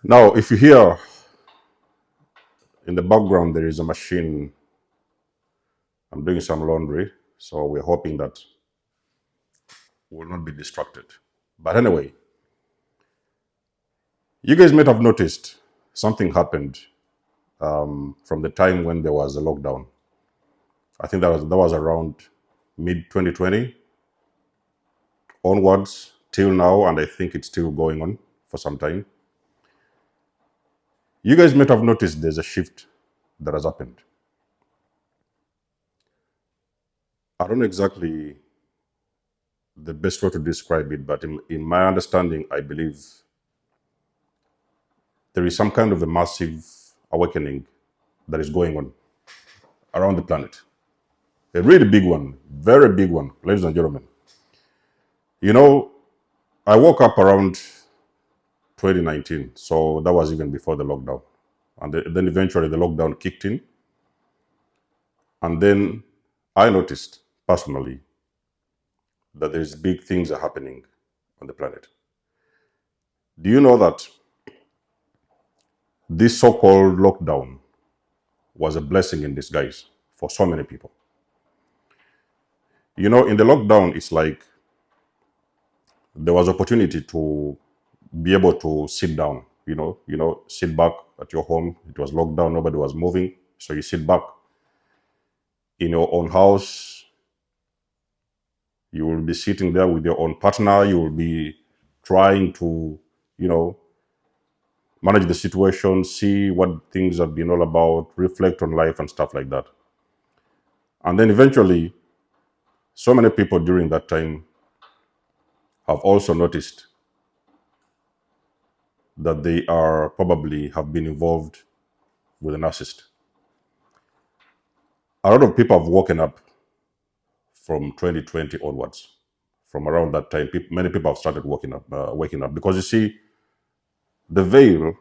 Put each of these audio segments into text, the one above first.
Now, if you hear in the background, there is a machine. I'm doing some laundry, so we're hoping that we'll not be distracted. But anyway, you guys might have noticed something happened from the time when there was a lockdown. I think that was around mid 2020 onwards till now, and I think it's still going on for some time. You guys might have noticed there's a shift that has happened. I don't know exactly the best way to describe it, but in my understanding, I believe there is some kind of a massive awakening that is going on around the planet. A really big one, very big one, ladies and gentlemen. You know, I woke up around 2019, so that was even before the lockdown. And then eventually the lockdown kicked in. And then I noticed personally that there's big things are happening on the planet. Do you know that this so-called lockdown was a blessing in disguise for so many people? You know, in the lockdown, it's like there was opportunity to be able to sit down, sit back at your home. It was locked down, nobody was moving. So you sit back in your own house. You will be sitting there with your own partner. You will be trying to, you know, manage the situation, see what things have been all about, reflect on life and stuff like that. And then eventually, so many people during that time have also noticed that they are probably have been involved with a narcissist. A lot of people have woken up from 2020 onwards. From around that time, many people have started waking up because you see, the veil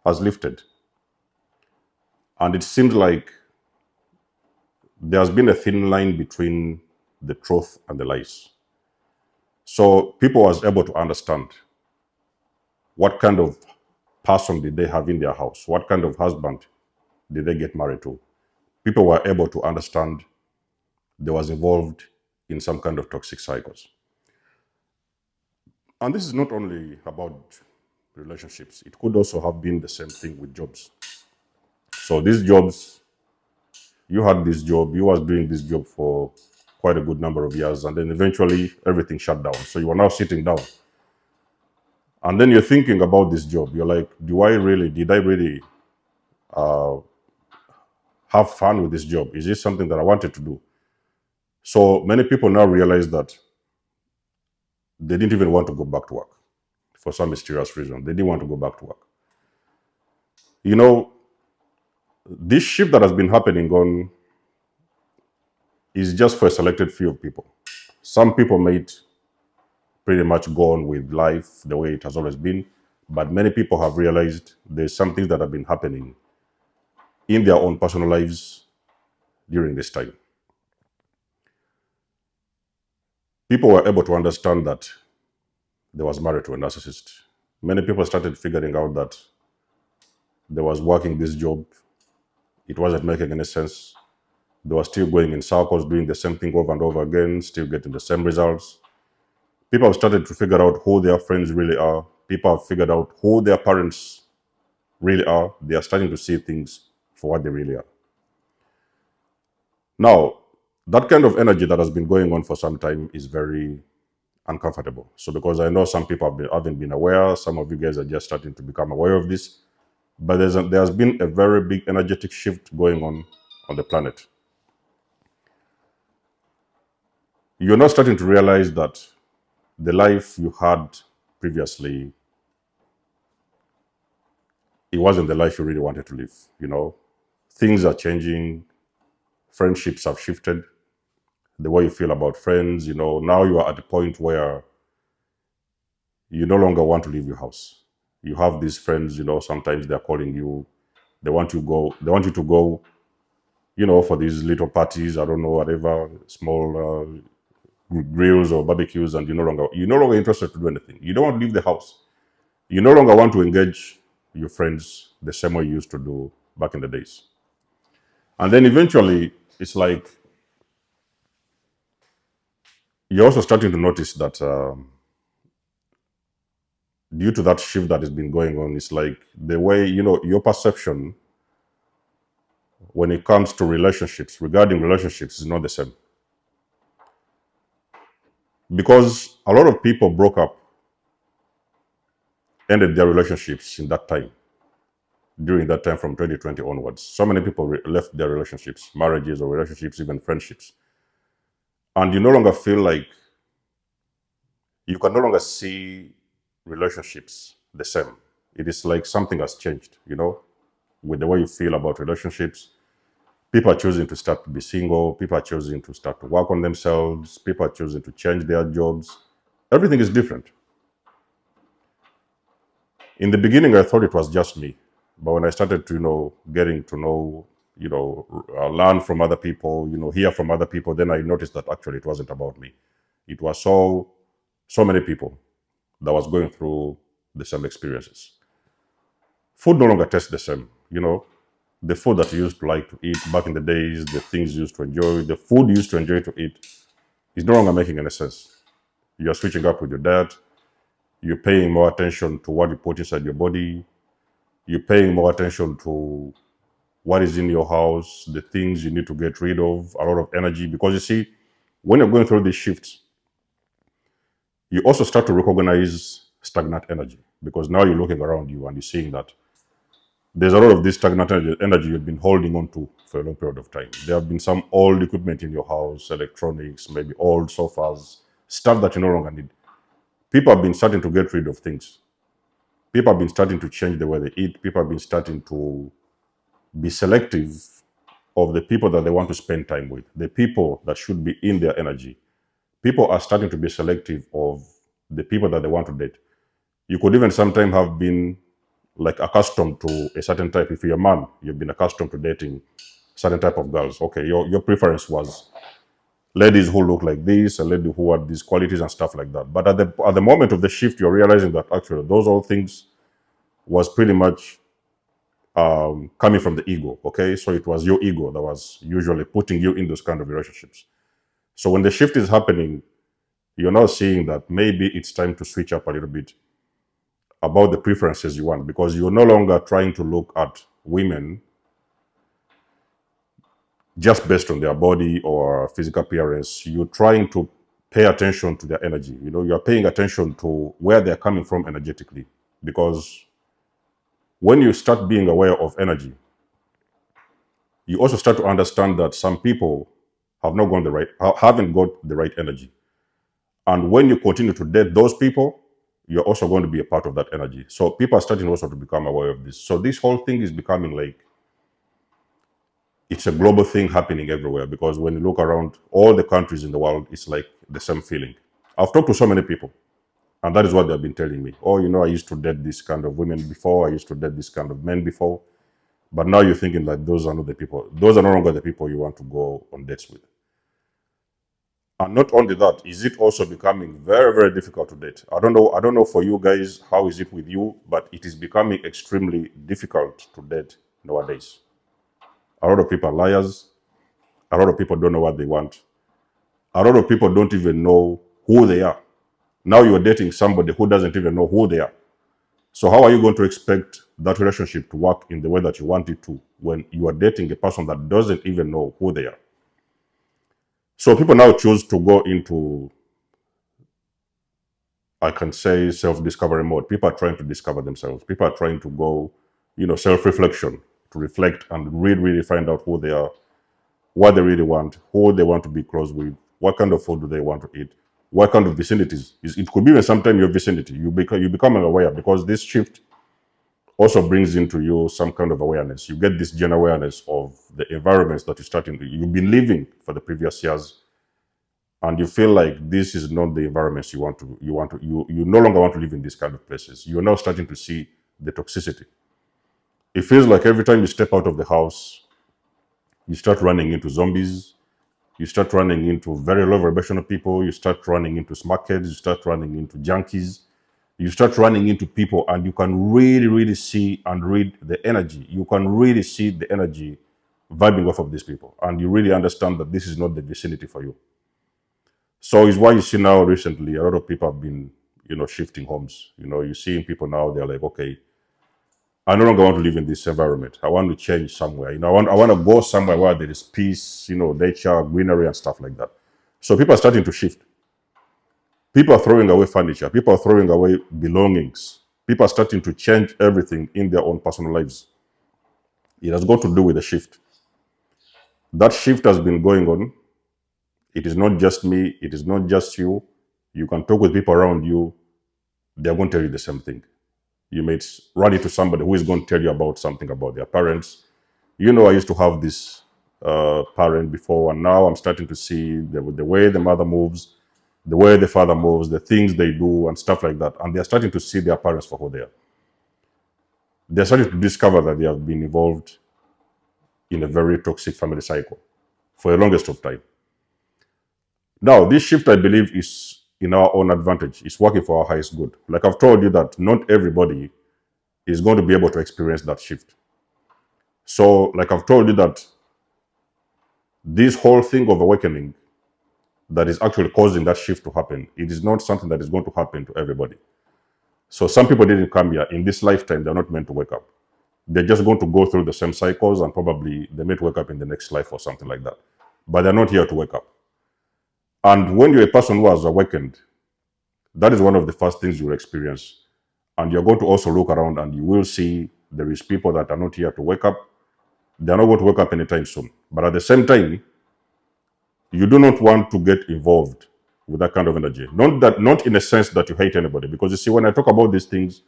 has lifted, and it seems like there has been a thin line between the truth and the lies. So people was able to understand what kind of person did they have in their house, what kind of husband did they get married to. People were able to understand they was involved in some kind of toxic cycles. And this is not only about relationships, it could also have been the same thing with jobs. So these jobs, you had this job, you was doing this job for quite a good number of years, and then eventually everything shut down. So you are now sitting down. And then you're thinking about this job. You're like, did I really have fun with this job? Is this something that I wanted to do? So many people now realize that they didn't even want to go back to work for some mysterious reason. They didn't want to go back to work. You know, this shift that has been happening on is just for a selected few of people. Some people might pretty much go on with life the way it has always been, but many people have realized there's some things that have been happening in their own personal lives during this time. People were able to understand that they was married to a narcissist. Many people started figuring out that they was working this job. It wasn't making any sense. They were still going in circles, doing the same thing over and over again, still getting the same results. People have started to figure out who their friends really are. People have figured out who their parents really are. They are starting to see things for what they really are. Now, that kind of energy that has been going on for some time is very uncomfortable. So, because I know some people haven't been aware, some of you guys are just starting to become aware of this, but there has been a very big energetic shift going on the planet. You're now starting to realize that the life you had previously, it wasn't the life you really wanted to live. Things are changing, friendships have shifted, the way you feel about friends. Now you are at the point where you no longer want to leave your house. You have these friends, sometimes they're calling you, they want you to go, for these little parties, I don't know, whatever, small grills or barbecues, and you're no longer interested to do anything. You don't want to leave the house. You no longer want to engage your friends the same way you used to do back in the days. And then eventually, it's like you're also starting to notice that due to that shift that has been going on, it's like the way, your perception when it comes to relationships, regarding relationships, is not the same. Because a lot of people broke up, ended their relationships in that time, during that time from 2020 onwards. So many people left their relationships, marriages or relationships, even friendships. And you no longer feel like you can no longer see relationships the same. It is like something has changed, with the way you feel about relationships. People are choosing to start to be single. People are choosing to start to work on themselves. People are choosing to change their jobs. Everything is different. In the beginning, I thought it was just me. But when I started to, getting to know, learn from other people, hear from other people, then I noticed that actually it wasn't about me. It was so many people that was going through the same experiences. Food no longer tastes the same, the food that you used to like to eat back in the days, the things you used to enjoy, the food you used to enjoy to eat is no longer making any sense. You're switching up with your diet. You're paying more attention to what you put inside your body. You're paying more attention to what is in your house, the things you need to get rid of, a lot of energy. Because you see, when you're going through these shifts, you also start to recognize stagnant energy. Because now you're looking around you and you're seeing that there's a lot of this stagnant energy you've been holding on to for a long period of time. There have been some old equipment in your house, electronics, maybe old sofas, stuff that you no longer need. People have been starting to get rid of things. People have been starting to change the way they eat. People have been starting to be selective of the people that they want to spend time with, the people that should be in their energy. People are starting to be selective of the people that they want to date. You could even sometimes have been like accustomed to a certain type. If you're a man, you've been accustomed to dating certain type of girls. Okay, your preference was ladies who look like this, a lady who had these qualities and stuff like that. But at the moment of the shift, you're realizing that actually those all things was pretty much coming from the ego. Okay, so it was your ego that was usually putting you in those kind of relationships. So when the shift is happening, you're now seeing that maybe it's time to switch up a little bit about the preferences you want, because you're no longer trying to look at women just based on their body or physical appearance. You're trying to pay attention to their energy. You're paying attention to where they're coming from energetically. Because when you start being aware of energy, you also start to understand that some people haven't got the right energy. And when you continue to date those people, you're also going to be a part of that energy. So people are starting also to become aware of this. So this whole thing is becoming like, it's a global thing happening everywhere, because when you look around all the countries in the world, it's like the same feeling. I've talked to so many people, and that is what they've been telling me. Oh, I used to date this kind of women before. I used to date this kind of men before. But now you're thinking like those are not the people. Those are no longer the people you want to go on dates with. And not only that, is it also becoming very, very difficult to date? I don't know for you guys, how is it with you, but it is becoming extremely difficult to date nowadays. A lot of people are liars. A lot of people don't know what they want. A lot of people don't even know who they are. Now you're dating somebody who doesn't even know who they are. So how are you going to expect that relationship to work in the way that you want it to when you are dating a person that doesn't even know who they are? So people now choose to go into, I can say, self-discovery mode. People are trying to discover themselves. People are trying to go, self-reflection, to reflect and really find out who they are, what they really want, who they want to be close with, what kind of food do they want to eat, what kind of vicinities. It could be even sometimes your vicinity. You become aware, because this shift also brings into you some kind of awareness. You get this general awareness of the environments that you've been living for the previous years, and you feel like this is not the environments you no longer want to live in these kind of places. You're now starting to see the toxicity. It feels like every time you step out of the house, you start running into zombies. You start running into very low vibrational people. You start running into smackheads. You start running into junkies. you start running into people and you can really, really see and read the energy. You can really see the energy vibing off of these people. And you really understand that this is not the vicinity for you. So it's why you see now recently, a lot of people have been, shifting homes. You're seeing people now, they're like, okay, I no longer want to live in this environment. I want to change somewhere. I want to go somewhere where there is peace, nature, greenery, and stuff like that. So people are starting to shift. People are throwing away furniture. People are throwing away belongings. People are starting to change everything in their own personal lives. It has got to do with the shift. That shift has been going on. It is not just me. It is not just you. You can talk with people around you. They're going to tell you the same thing. You may run into somebody who is going to tell you about something about their parents. I used to have this parent before, and now I'm starting to see the way the mother moves, the way the father moves, the things they do, and stuff like that. And they're starting to see their parents for who they are. They're starting to discover that they have been involved in a very toxic family cycle for the longest of time. Now, this shift, I believe, is in our own advantage. It's working for our highest good. Like I've told you that not everybody is going to be able to experience that shift. So, like I've told you that this whole thing of awakening that is actually causing that shift to happen, it is not something that is going to happen to everybody. So some people didn't come here in this lifetime. They're not meant to wake up. They're just going to go through the same cycles, and probably they may wake up in the next life or something like that. But they're not here to wake up. And when you're a person who has awakened, that is one of the first things you'll experience. And you're going to also look around and you will see there is people that are not here to wake up. They're not going to wake up anytime soon. But at the same time, you do not want to get involved with that kind of energy. Not in a sense that you hate anybody. Because you see, when I talk about these things,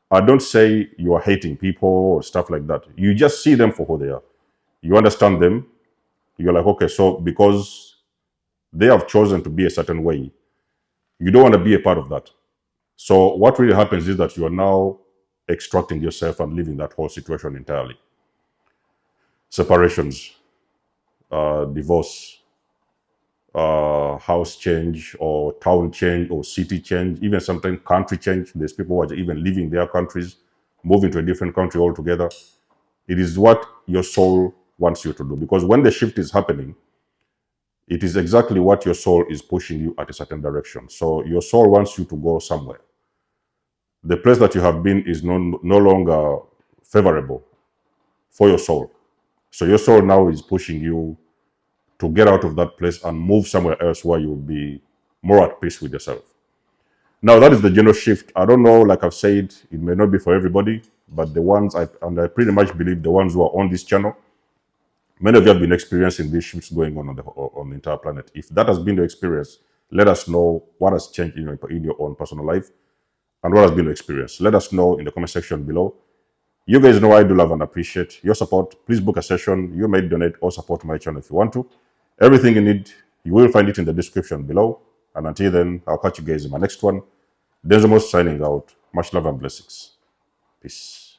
I don't say you are hating people or stuff like that. You just see them for who they are. You understand them. You're like, okay, so because they have chosen to be a certain way, you don't want to be a part of that. So what really happens is that you are now extracting yourself and leaving that whole situation entirely. Separations, divorce, house change or town change or city change, even sometimes country change. There's people who are even leaving their countries, moving to a different country altogether. It is what your soul wants you to do. Because when the shift is happening, it is exactly what your soul is pushing you at a certain direction. So your soul wants you to go somewhere. The place that you have been is no longer favorable for your soul. So your soul now is pushing you to get out of that place and move somewhere else where you'll be more at peace with yourself. Now, that is the general shift. I don't know, like I've said, it may not be for everybody, but the ones, I pretty much believe the ones who are on this channel, many of you have been experiencing these shifts going on the entire planet. If that has been your experience, let us know what has changed in your own personal life and what has been your experience. Let us know in the comment section below. You guys know I do love and appreciate your support. Please book a session. You may donate or support my channel if you want to. Everything you need, you will find it in the description below. And until then, I'll catch you guys in my next one. Denzemos signing out. Much love and blessings. Peace.